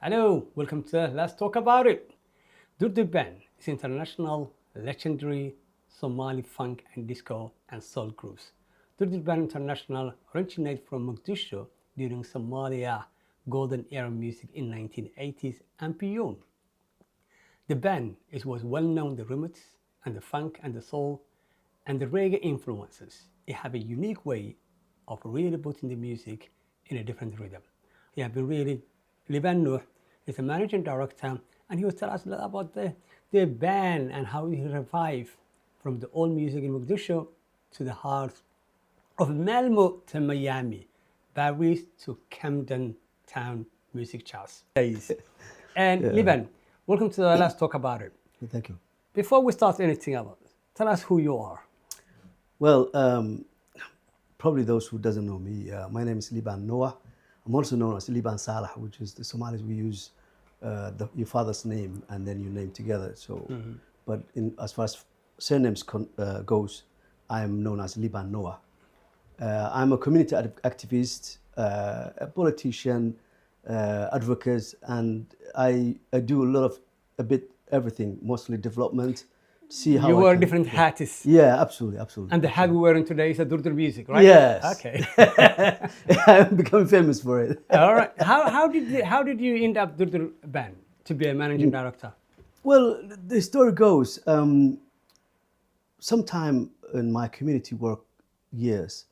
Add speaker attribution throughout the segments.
Speaker 1: Hello, welcome to Let's Talk About It. Dur Dur Band is international, legendary Somali funk and disco and soul groups. Dur Dur Band International originated from Mogadishu during Somalia golden era music in 1980s and beyond. The band was well known the rhythms and the funk and the soul and the reggae influences. It have a unique way of really putting the music in a different rhythm. He have been really Liban Noor is the managing director, and he will tell us a lot about the band and how he revived from the old music in Mogadishu to the heart of Malmo to Miami, Paris to Camden Town music charts. And Liban, welcome to Let's Talk About It.
Speaker 2: Thank you.
Speaker 1: Before we start anything about it, tell us who you are.
Speaker 2: Well, probably those who doesn't know me, my name is Liban Noah. I'm also known as Liban Salah, which is the Somalis we use your father's name and then your name together. So, but as far as surnames goes, I'm known as Liban Noah. I'm a community activist, a politician, advocate, and I do a bit everything, mostly development. See how
Speaker 1: you wear different hats.
Speaker 2: Yeah, absolutely.
Speaker 1: And the hat we're wearing today is a Dur Dur music, right?
Speaker 2: Yes.
Speaker 1: Okay.
Speaker 2: I'm becoming famous for it.
Speaker 1: All right. How did you end up Dur Dur Band to be a managing director?
Speaker 2: Well, the story goes, sometime in my community work years,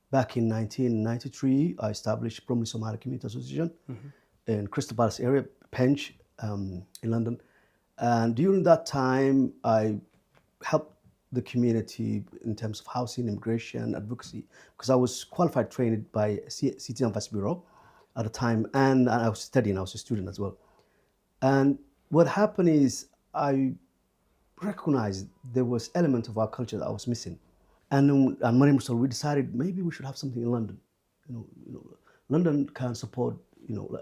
Speaker 2: back in 1993, I established Bromley Somali Community Association in Crystal Palace area, Penge, in London. And during that time, I helped the community in terms of housing, immigration, advocacy, because I was qualified trained by City and Vice Bureau at the time, and I was studying, I was a student as well. And what happened is I recognized there was element of our culture that I was missing. And Mariam Mussol, we decided maybe we should have something in London. London can support,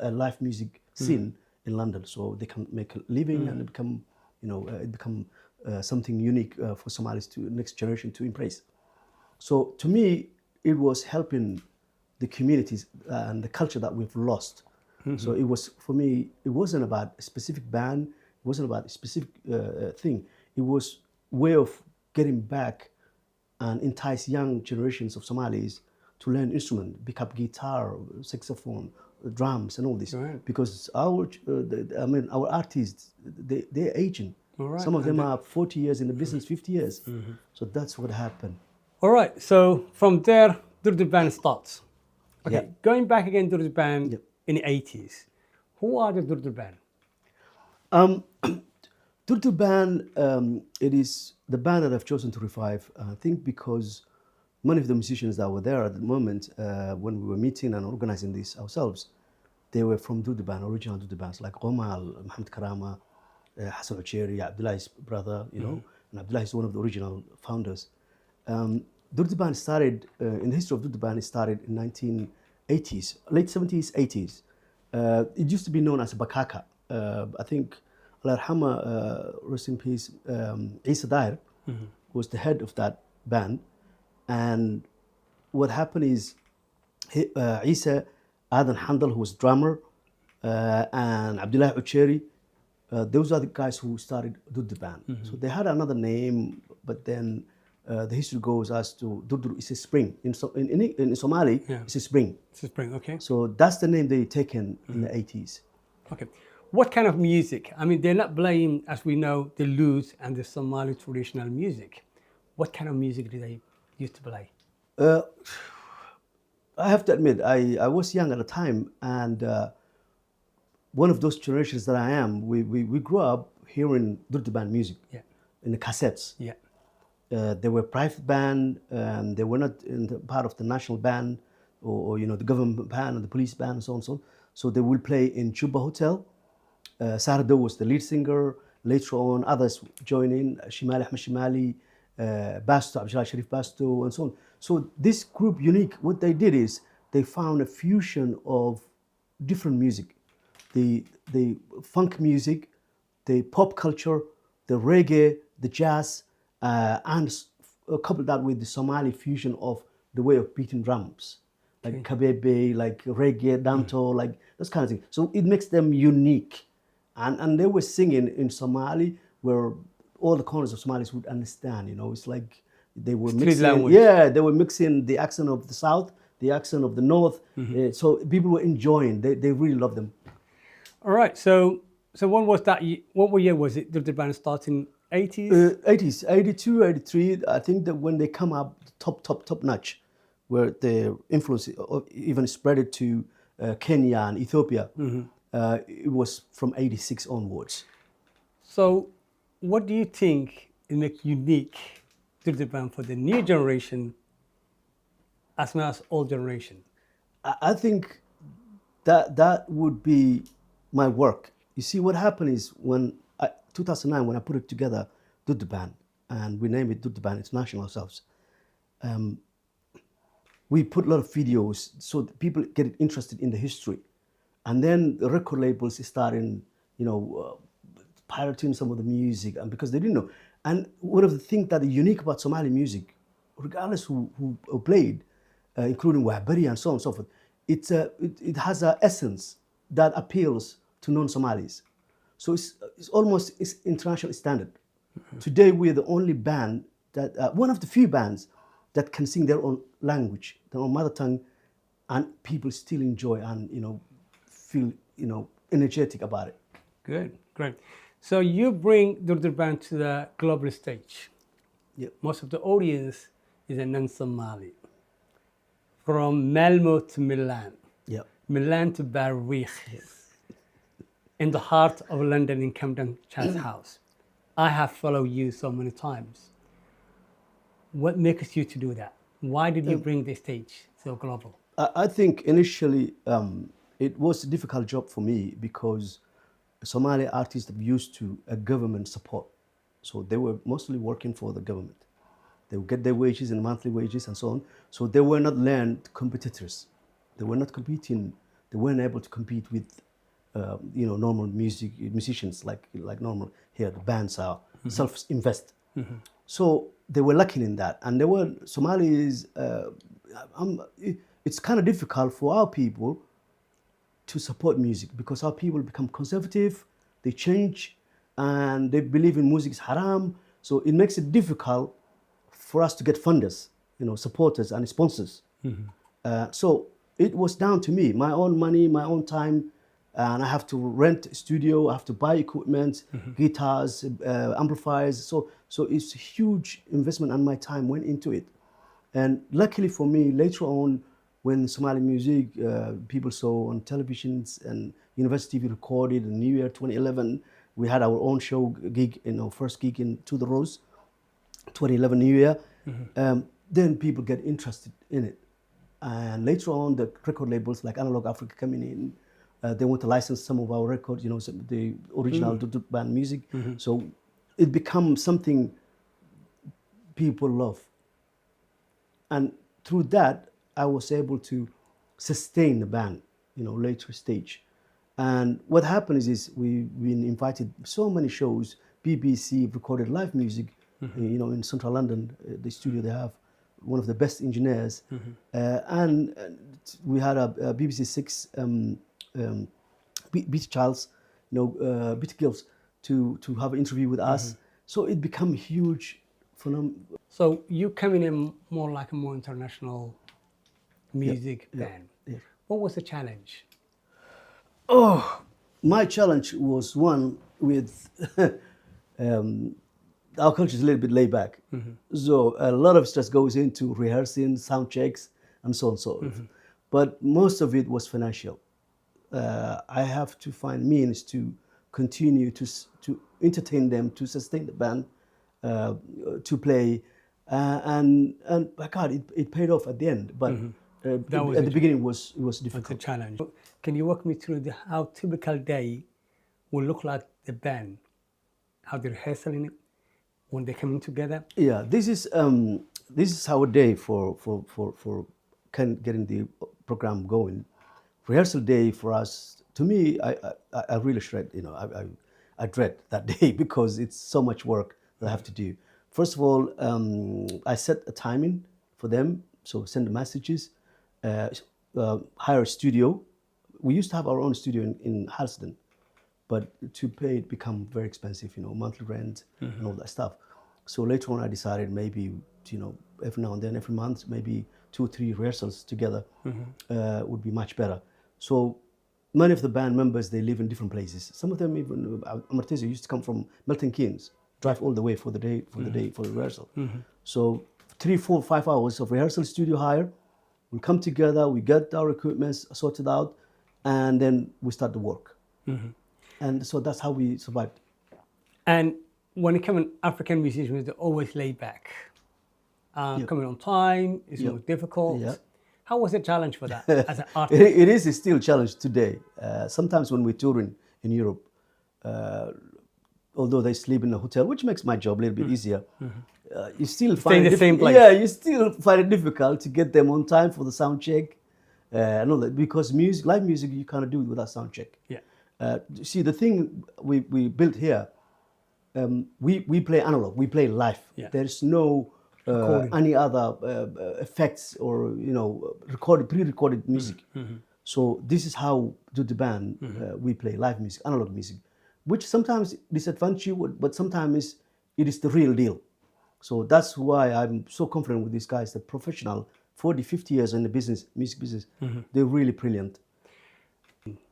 Speaker 2: a live music scene in London, so they can make a living and it become something unique for Somalis to next generation to embrace. So to me, it was helping the communities and the culture that we've lost. So it was, for me, it wasn't about a specific band, it wasn't about a specific thing. It was way of getting back and entice young generations of Somalis to learn instrument, pick up guitar, saxophone, drums, and all this.
Speaker 1: Right.
Speaker 2: Because our artists, they're aging.
Speaker 1: Right.
Speaker 2: Some of them are 40 years in the business, 50 years. So that's what happened.
Speaker 1: All right. So from there, Dur Dur Band starts. Okay.
Speaker 2: Yeah.
Speaker 1: Going back again, Dur Dur Band in the 80s. Who are the Dur Dur Band?
Speaker 2: Dur Dur Band, it is the band that I've chosen to revive, I think because many of the musicians that were there at the moment, when we were meeting and organizing this ourselves, they were from Dur Dur Band, original Dur Dur bands, like Omal, Mohammed Karama, Hassan Ucheri, Abdullah's brother, and Abdullah is one of the original founders. Dur Dur Band started, in the history of Dur Dur Band, it started in 1980s, late 70s, 80s. It used to be known as Bakaka. I think, Allah Yarhama, rest in peace, Isa Dair was the head of that band. And what happened is, Isa, Adan Handel, who was drummer, and Abdullah Ucheri, those are the guys who started Dur Dur Band. So they had another name, but then the history goes as to Dur Dur is a spring. In Somali, it's a spring.
Speaker 1: It's a spring, okay.
Speaker 2: So that's the name they taken in the 80s.
Speaker 1: Okay. What kind of music? I mean, they're not playing, as we know, the lute and the Somali traditional music. What kind of music do they used to play?
Speaker 2: I have to admit, I was young at the time, and one of those generations that I am, we grew up hearing Dur Dur Band music in the cassettes.
Speaker 1: Yeah.
Speaker 2: They were private band, and they were not in the part of the national band or the government band and the police band and so on and so on. So they will play in Chuba Hotel. Sardo was the lead singer. Later on, others joined in, Shimali Ahmed Shimali, Basto, Abdullah Sharif Basto, and so on. So this group, Unique, what they did is they found a fusion of different music. The funk music, the pop culture, the reggae, the jazz, and coupled that with the Somali fusion of the way of beating drums. like kabebe, like reggae, danto, like those kind of things. So it makes them unique. And they were singing in Somali where all the corners of Somalis would understand, you know. It's like they were
Speaker 1: Street
Speaker 2: mixing,
Speaker 1: language.
Speaker 2: yeah, they were mixing the accent of the South, the accent of the North. So people were enjoying, they really loved them.
Speaker 1: All right. So when was that? What year was it? Did the band start in 80s?
Speaker 2: 80s, 82, 83, I think that when they come up top notch, where their influence even spread it to Kenya and Ethiopia, it was from 86 onwards.
Speaker 1: So what do you think it makes unique Dur Dur Band for the new generation as well as old generation?
Speaker 2: I think that would be my work. You see, what happened is 2009, when I put it together, Dur Dur Band, and we named it Dur Dur Band International ourselves, we put a lot of videos so that people get interested in the history. And then the record labels started, pirating some of the music, and because they didn't know. And one of the things that is unique about Somali music, regardless who played, including Wahbari and so on and so forth, it has an essence that appeals to non-Somalis. So it's almost international standard. Today we're the only band that, one of the few bands that can sing their own language, their own mother tongue, and people still enjoy and feel energetic about it.
Speaker 1: Good, great. So you bring Dur Dur Band to the global stage.
Speaker 2: Yep.
Speaker 1: Most of the audience is a non-Somali. From Malmo to Milan,
Speaker 2: Yep.
Speaker 1: Milan to Berwick, in the heart of London in Camden Chance House. I have followed you so many times. What makes you to do that? Why did you bring this stage so global?
Speaker 2: I think initially it was a difficult job for me because Somali artists are used to a government support. So they were mostly working for the government. They would get their wages and monthly wages and so on. So they were not learned competitors. They were not competing. They weren't able to compete with, normal musicians like normal here. The bands are self-invest. So they were lacking in that. And there were Somalis. It's kind of difficult for our people to support music because our people become conservative. They change, and they believe in music is haram. So it makes it difficult for us to get funders, supporters and sponsors. So it was down to me, my own money, my own time, and I have to rent a studio, I have to buy equipment, guitars, amplifiers. So it's a huge investment, and my time went into it. And luckily for me, later on, when Somali music people saw on televisions and University TV recorded in New Year 2011, we had our own show gig, first gig in To The Rose, 2011 New Year. Then people get interested in it. And later on, the record labels like Analog Africa coming in, they want to license some of our records, the original Dur Dur Band music. So it becomes something people love. And through that, I was able to sustain the band, later stage. And what happens is we've been invited so many shows. BBC recorded live music, in central London, the studio they have, one of the best engineers. And we had a BBC Six Beat Childs, Beat Girls to have an interview with us. So it became a huge phenomenon.
Speaker 1: So you coming in more like a more international music band.
Speaker 2: Yeah.
Speaker 1: What was the challenge?
Speaker 2: Oh, my challenge was one with our culture is a little bit laid back. So a lot of stress goes into rehearsing, sound checks, and so on and so forth. But most of it was financial. I have to find means to continue to entertain them, to sustain the band, to play. And my God, it paid off at the end. But at the beginning, it was difficult.
Speaker 1: It's a challenge. Can you walk me through how typical day will look like the band? How they're rehearsing it when they're coming together? Yeah,
Speaker 2: this is our day for getting the program going. Rehearsal day for us, to me, I really dread. I dread that day because it's so much work that I have to do. First of all, I set a timing for them, so send the messages. hire a studio. We used to have our own studio in Halston, but to pay it become very expensive, monthly rent and all that stuff. So later on I decided maybe, every now and then, every month, maybe 2 or 3 rehearsals together would be much better. So many of the band members, they live in different places. Some of them even, Amartezio used to come from Milton Keynes, drive all the way for the day, for the rehearsal. So 3, 4, 5 hours of rehearsal, studio hire, we come together, we get our equipment sorted out, and then we start the work. And so that's how we survived.
Speaker 1: And when it comes to African musicians, they're always laid back. Coming on time is more difficult. How was the challenge for that as an artist?
Speaker 2: It is still a challenge today. Sometimes when we're touring in Europe, although they sleep in a hotel, which makes my job a little bit easier, you still find
Speaker 1: in the same place.
Speaker 2: Yeah, you still find it difficult to get them on time for the sound check. And all that, because live music, you can't do it without sound check. See, the thing we built here, we play analog, we play live. There's no any other effects or pre-recorded music. So this is how Dur Dur Band we play live music, analog music, which sometimes disadvantages you, but sometimes it is the real deal. So that's why I'm so confident with these guys. They're professional, 40, 50 years in the business, music business. They're really brilliant.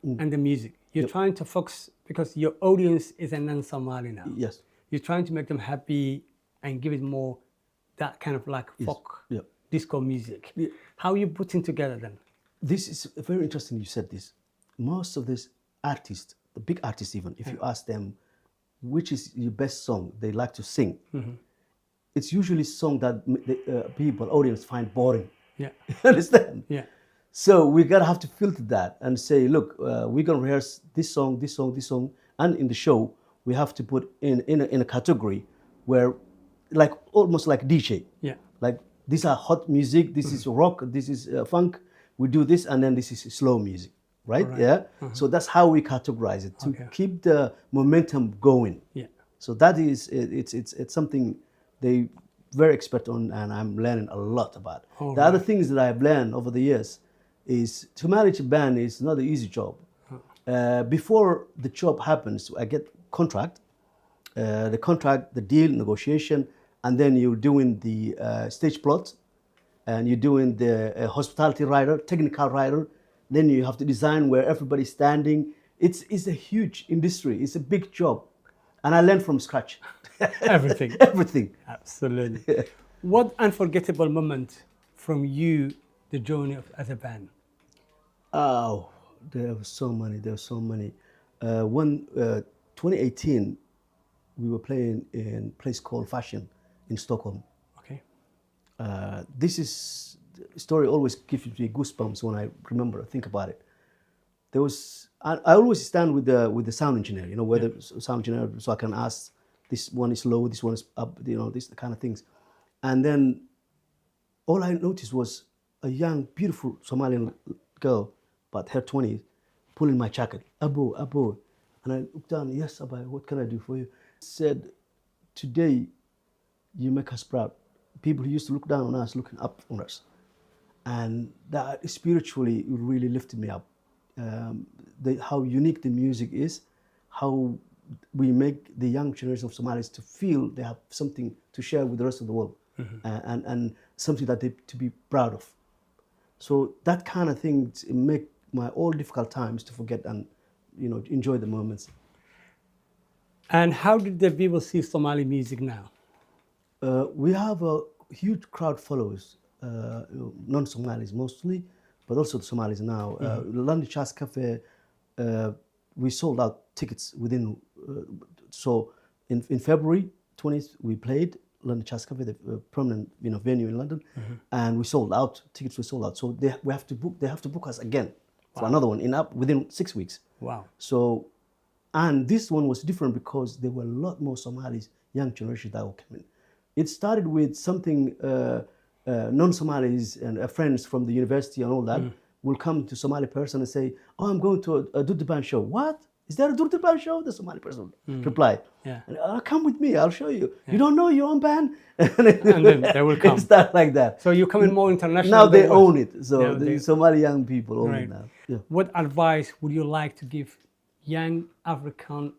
Speaker 1: And the music, you're trying to focus, because your audience is a non-Somali now.
Speaker 2: Yes.
Speaker 1: You're trying to make them happy and give it more that kind of like folk, disco music. How are you putting together then?
Speaker 2: This is very interesting you said this. Most of these artists, the big artists even, if you ask them, which is your best song they like to sing, it's usually a song that the audience find boring. You understand? So we gotta have to filter that and say, look, we're gonna rehearse this song, this song, this song, and in the show we have to put in a category where, like almost like DJ. Like these are hot music, this is rock, this is funk. We do this, and then this is slow music, right? So that's how we categorize it to keep the momentum going. So that is it's something they very expert on, and I'm learning a lot about. The other things that I've learned over the years is to manage a band is not an easy job. Before the job happens, I get contract, the deal, negotiation, and then you're doing the stage plot, and you're doing the hospitality writer, technical writer. Then you have to design where everybody's standing. It's a huge industry. It's a big job, and I learned from scratch.
Speaker 1: Everything.
Speaker 2: Everything.
Speaker 1: Absolutely. What unforgettable moment from you, the journey as a band?
Speaker 2: Oh, there were so many. 2018, we were playing in a place called Fashion in Stockholm. This is story always gives me goosebumps when I think about it. There was I always stand with the sound engineer, where the sound engineer, so I can ask, this one is low, this one is up, this kind of things. And then all I noticed was a young, beautiful Somalian girl, about her 20s, pulling my jacket, Abo. And I looked down, yes, Abba, what can I do for you? Said, today you make us proud. People who used to look down on us, looking up on us. And that spiritually really lifted me up. How unique the music is, how we make the young generation of Somalis to feel they have something to share with the rest of the world, and something that they to be proud of. So that kind of thing make my all difficult times to forget and enjoy the moments.
Speaker 1: And how did the people see Somali music now?
Speaker 2: We have a huge crowd followers, non-Somalis mostly, but also the Somalis now. London Jazz Cafe, we sold out tickets within. So in February 20th, we played London Jazz Cafe, the permanent venue in London, and we sold out. Tickets were sold out. So they have to book us again for another one within 6 weeks.
Speaker 1: Wow.
Speaker 2: So, and this one was different because there were a lot more Somalis, young generation that were coming. It started with something. Non-Somalis and friends from the university and all that will come to Somali person and say, oh, I'm going to a Dur Dur Band show. What? is there a Dur Dur Band show? The Somali person replied.
Speaker 1: Yeah.
Speaker 2: And, come with me, I'll show you. You don't know your own band?
Speaker 1: And then they will come.
Speaker 2: It started like that.
Speaker 1: So you're coming more international.
Speaker 2: Now they
Speaker 1: than what-
Speaker 2: own it. So
Speaker 1: Now
Speaker 2: the
Speaker 1: they-
Speaker 2: Somali young people own
Speaker 1: Right.
Speaker 2: it now. Yeah.
Speaker 1: What advice would you like to give young African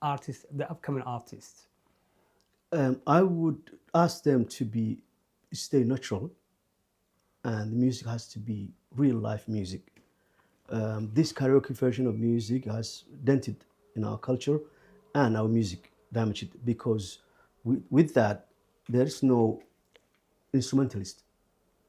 Speaker 1: artists, the upcoming artists?
Speaker 2: I would ask them to stay natural, and the music has to be real life music. This karaoke version of music has dented in our culture, and our music damaged it, because with that there is no instrumentalist,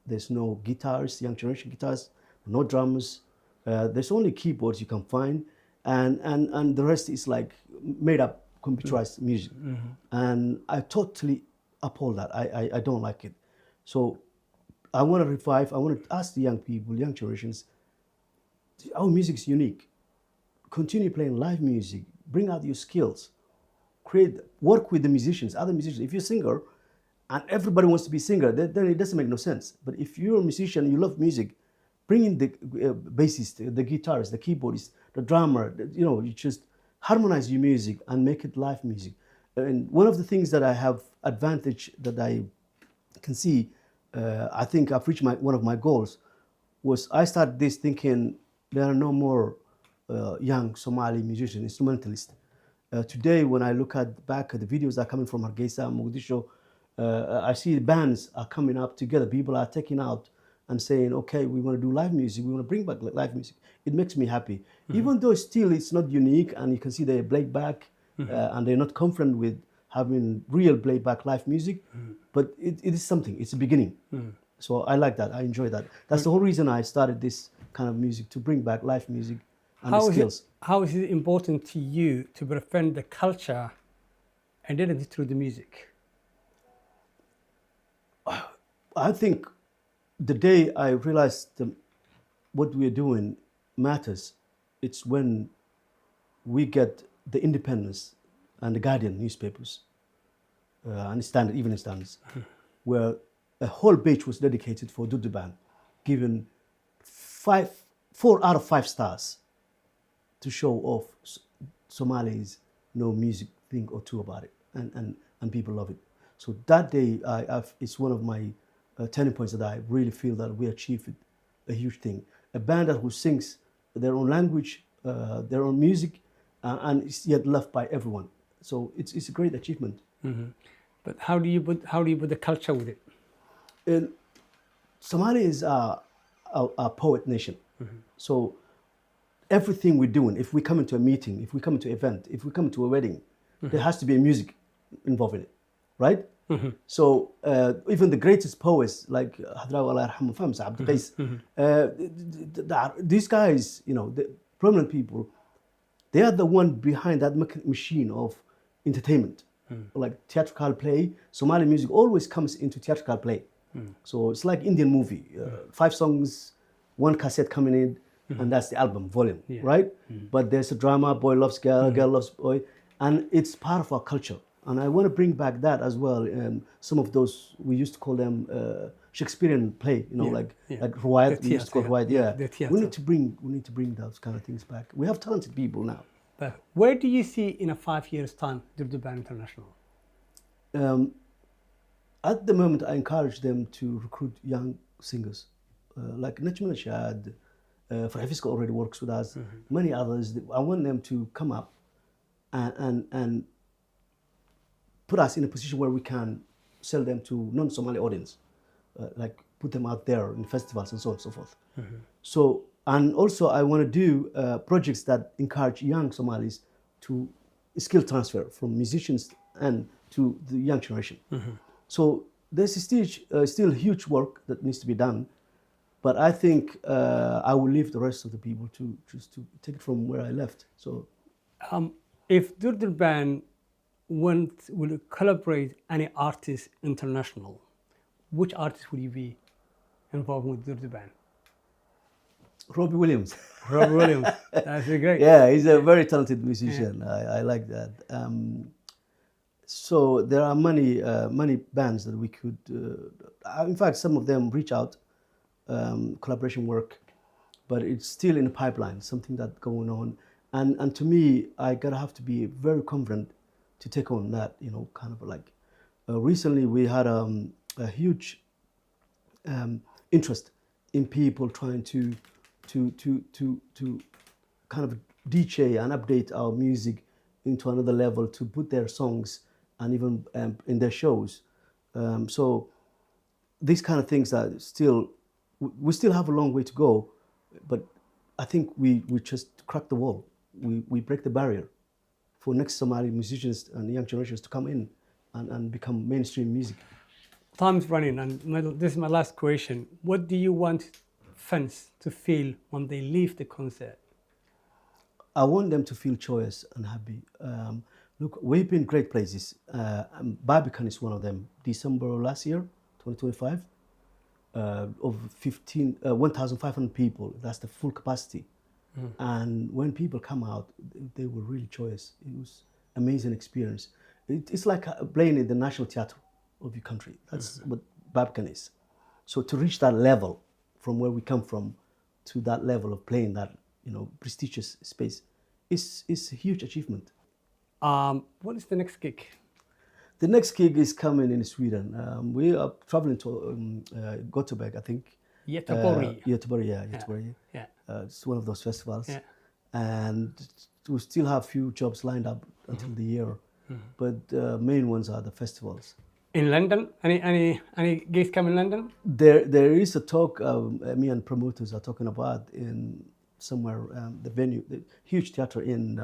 Speaker 2: there's no guitars, young generation guitars, no drummers. There's only keyboards you can find, and the rest is like made up computerized music. And I totally uphold that. I don't like it. So I want to revive, I want to ask the young people, young generations, our music is unique. Continue playing live music, bring out your skills, work with the musicians, other musicians. If you're a singer and everybody wants to be a singer, then it doesn't make no sense. But if you're a musician, you love music, bring in the bassist, the guitarist, the keyboardist, the drummer. You just harmonize your music and make it live music. And one of the things that I have advantage that I can see, I think I've reached one of my goals, was I started this thinking there are no more young Somali musicians, instrumentalists. Today, when I look back at the videos that are coming from Hargeisa, Mogadishu, I see bands are coming up together. People are taking out and saying, okay, we want to do live music. We want to bring back live music. It makes me happy. Even though still it's not unique, and you can see they're playback, and they're not confident with having real playback live music, but it is something. It's a beginning. So I like that. I enjoy that. That's the whole reason I started this kind of music, to bring back live music and the skills.
Speaker 1: How is it important to you to defend the culture and identity through the music?
Speaker 2: I think the day I realized what we're doing matters, it's when we get the Independence and the Guardian newspapers, and Standard, Evening Standards, where a whole page was dedicated for Dur Dur Band, given 4 out of 5 stars to show off Somalis know music thing or two about it, and people love it. So that day, it's one of my turning points that I really feel that we achieved a huge thing. A band who sings their own language, their own music, and is yet loved by everyone. So it's a great achievement.
Speaker 1: But how do you put the culture with it?
Speaker 2: And Somalia is a poet nation. So everything we're doing, if we come into a meeting, if we come into an event, if we come to a wedding, there has to be a music involved in it, right? So even the greatest poets like Hadrawi Allah Yarhamu Famsa, Abdul Qais, these guys, the prominent people, they are the one behind that machine of entertainment, like theatrical play. Somali music always comes into theatrical play. So it's like Indian movie, 5 songs, 1 cassette coming in, and that's the album volume, right? But there's a drama, boy loves girl, girl loves boy, and it's part of our culture. And I want to bring back that as well. Some of those, we used to call them Shakespearean play, like Ruwayat, we used to call Ruwayat. We need to bring those kind of things back. We have talented people now.
Speaker 1: But where do you see in a 5 years' time Dur Dur Band International?
Speaker 2: At the moment, I encourage them to recruit young singers, like Najm Shad, Farhafiska already works with us, many others. I want them to come up and put us in a position where we can sell them to non-Somali audience, like put them out there in festivals and so on and so forth. So, and also I want to do projects that encourage young Somalis to skill transfer from musicians and to the young generation. So there's still huge work that needs to be done, but I think I will leave the rest of the people to take it from where I left. So,
Speaker 1: if Dur Dur Band will collaborate any artist international, which artist would you be involved with Dur Dur Band?
Speaker 2: Robbie Williams.
Speaker 1: Robbie Williams, that's great.
Speaker 2: Yeah, he's a very talented musician. I like that. So there are many bands that we could. In fact, some of them reach out, collaboration work, but it's still in the pipeline. Something that's going on, And to me, I gotta have to be very confident to take on that, kind of like. Recently, we had a huge interest in people trying to kind of DJ and update our music into another level, to put their songs and even in their shows. So these kind of things are still, we still have a long way to go, but I think we just crack the wall. We break the barrier for next Somali musicians and young generations to come in and become mainstream music.
Speaker 1: Time's running, and this is my last question. What do you want fans to feel when they leave the concert?
Speaker 2: I want them to feel joyous and happy. Look, we've been great places. Barbican is one of them. December last year, 2025, over 1,500 people. That's the full capacity. And when people come out, they were really joyous. It was amazing experience. It's like playing in the national theatre of your country. That's what Barbican is. So to reach that level, from where we come from, to that level of playing that prestigious space, is a huge achievement.
Speaker 1: What is the next gig?
Speaker 2: The next gig is coming in Sweden. We are traveling to Gothenburg, I think.
Speaker 1: Göteborg.
Speaker 2: Göteborg, yeah, Göteborg.
Speaker 1: Yeah.
Speaker 2: It's one of those festivals.
Speaker 1: Yeah.
Speaker 2: And we still have few jobs lined up until the year. But main ones are the festivals.
Speaker 1: In London? Any gigs coming in London?
Speaker 2: There is a talk, me and promoters are talking about in somewhere, the venue, the huge theatre in,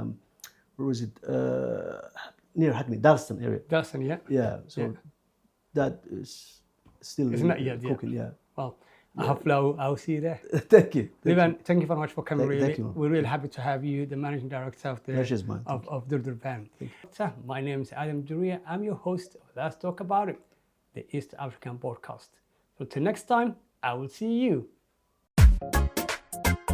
Speaker 2: where was it? Near Hackney, Dalston area.
Speaker 1: Dalston, yeah.
Speaker 2: Yeah, so that is still
Speaker 1: It's not yet,
Speaker 2: cooking, yeah.
Speaker 1: Well, hopefully I'll see you there.
Speaker 2: Thank you.
Speaker 1: Levan, thank you very much for coming.
Speaker 2: Thank you.
Speaker 1: We're really happy to have you, the managing director of Dur Dur Band. So, my name is Adam Duria. I'm your host of Let's Talk About It, the East African podcast. So till next time, I will see you